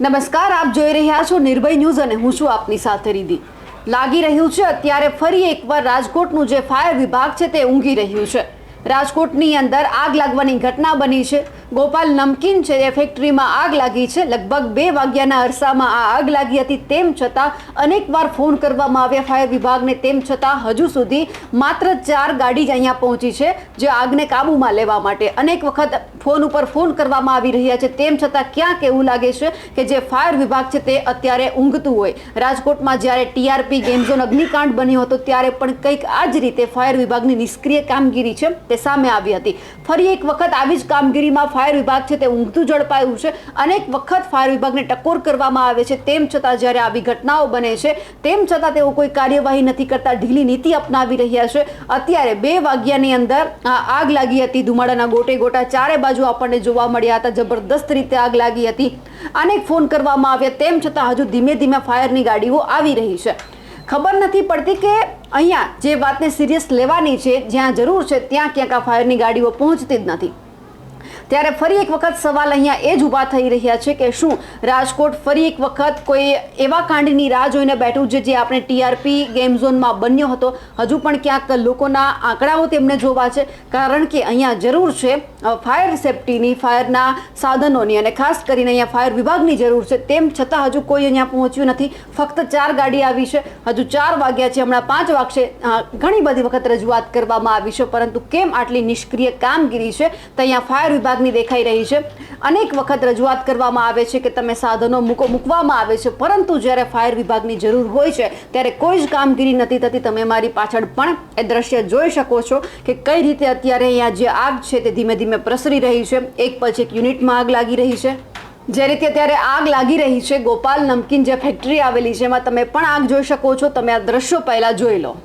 નમસ્કાર, આપ જોઈ રહ્યા છો નિર્ભય ન્યૂઝ અને હું છું આપની સાથે રીધી. લાગી રહ્યું છે અત્યારે ફરી એકવાર રાજકોટનું જે ફાયર વિભાગ છે તે ઊંઘી રહ્યું છે. રાજકોટની અંદર આગ લાગવાની ઘટના બની છે. ગોપાલ નમકીન છે એ ફેક્ટરીમાં આગ લાગી છે. લગભગ 2 વાગ્યાના અરસામાં આ આગ લાગી હતી. તેમ છતાં અનેકવાર ફોન કરવામાં આવ્યા ફાયર વિભાગને, તેમ છતાં હજુ સુધી માત્ર 4 ગાડી જ અહીંયા પહોંચી છે જે આગને કાબૂમાં લેવા માટે. અનેક વખત ફોન ઉપર ફોન કરવામાં આવી રહ્યા છે, તેમ છતાં ક્યાંક એવું લાગે છે કે જે ફાયર વિભાગ છે તે અત્યારે ઊંઘતું હોય. રાજકોટમાં જ્યારે ટીઆરપી ગેમ ઝોન અગ્નિકાંડ બન્યો હતો ત્યારે પણ કંઈક આ જ રીતે ફાયર વિભાગની નિષ્ક્રિય કામગીરી છે તે સામે આવી હતી. ફરી એક વખત આવી જ કામગીરીમાં ફાયર વિભાગ છે તે ઊંઘતું ઝડપાયું છે. અનેક વખત ફાયર વિભાગને ટકોર કરવામાં આવે છે, તેમ છતાં જ્યારે આવી ઘટનાઓ બને છે તેમ છતાં તેઓ કોઈ કાર્યવાહી નથી કરતા, ઢીલી નીતિ અપનાવી રહ્યા છે. અત્યારે 2 વાગ્યાની અંદર આગ લાગી હતી. ધુમાડાના ગોટે ગોટા ચારે બાજુ આપણને જોવા મળ્યા હતા. જબરદસ્ત રીતે આગ લાગી હતી. અનેક ફોન કરવામાં આવ્યા, તેમ છતાં હજુ ધીમે ધીમે ફાયરની ગાડીઓ આવી રહી છે. ખબર નથી પડતી કે અહીંયા જે વાતને સિરિયસ લેવાની છે, જ્યાં જરૂર છે ત્યાં ક્યાંક આ ફાયરની ગાડીઓ પહોંચતી જ નથી. ત્યારે ફરી એક વખત સવાલ અહીંયા એ જ ઊભા થઈ રહ્યા છે કે શું રાજકોટ ફરી એક વખત કોઈ એવા કાંડની રાહ જોઈને બેઠું છે જે આપણે ટીઆરપી ગેમ ઝોનમાં બન્યો હતો. હજુ પણ ક્યાંક લોકોના આંકડાઓ તેમને જોવા છે, કારણ કે અહીંયા જરૂર છે ફાયર સેફટીની, ફાયરના સાધનોની અને ખાસ કરીને અહીંયા ફાયર વિભાગની જરૂર છે. તેમ છતાં હજુ કોઈ અહીંયા પહોંચ્યું નથી. ફક્ત 4 ગાડી આવી છે. હજુ 4 વાગ્યા છે, હમણાં 5 વાગશે. ઘણી બધી વખત રજૂઆત કરવામાં આવી છે, પરંતુ કેમ આટલી નિષ્ક્રિય કામગીરી છે તે અહીંયા ફાયર વિભાગની દેખાઈ રહી છે. અનેક વખત રજૂઆત કરવામાં આવે છે કે તમે સાધનો મૂકવામાં આવે છે, પરંતુ જ્યારે ફાયર વિભાગની જરૂર હોય છે ત્યારે કોઈ જ કામગીરી નથી થતી. તમે મારી પાછળ પણ એ દ્રશ્ય જોઈ શકો છો કે કઈ રીતે અત્યારે અહીંયા જે આગ છે તે ધીમે ધીમે પ્રસરી રહી છે. એક પછી એક યુનિટમાં આગ લાગી રહી છે. જે રીતે અત્યારે આગ લાગી રહી છે ગોપાલ નમકીન જે ફેક્ટરી આવેલી છે એમાં તમે પણ આગ જોઈ શકો છો. તમે આ દ્રશ્યો પહેલા જોઈ લો.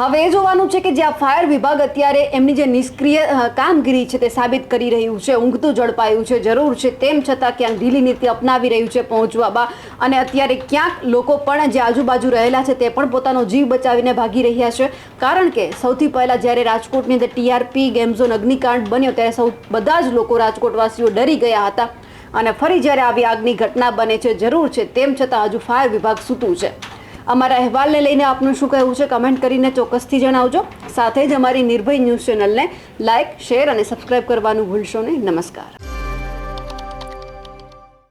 હવે એ જોવાનું છે કે જ્યાં ફાયર વિભાગ અત્યારે એમની જે નિષ્ક્રિય કામગીરી છે તે સાબિત કરી રહ્યું છે, ઊંઘતું ઝડપાયું છે, જરૂર છે તેમ છતાં ક્યાંક ઢીલી નીતિ અપનાવી રહ્યું છે પહોંચવામાં, અને અત્યારે ક્યાંક લોકો પણ જે આજુબાજુ રહેલા છે તે પણ પોતાનો જીવ બચાવીને ભાગી રહ્યા છે. કારણ કે સૌથી પહેલાં જ્યારે રાજકોટની અંદર TRP ગેમ ઝોન અગ્નિકાંડ બન્યો ત્યારે બધા જ લોકો રાજકોટવાસીઓ ડરી ગયા હતા, અને ફરી જ્યારે આવી આગની ઘટના બને છે, જરૂર છે તેમ છતાં હજુ ફાયર વિભાગ સૂતું છે. અમારા અહેવાલને લઈને આપનું શું કહેવું છે કમેન્ટ કરીને ચોક્કસથી જણાવજો. સાથે જ અમારી નિર્ભય ન્યૂઝ ચેનલને લાઇક, શેર અને સબસ્ક્રાઇબ કરવાનું ભૂલશો નહીં. નમસ્કાર.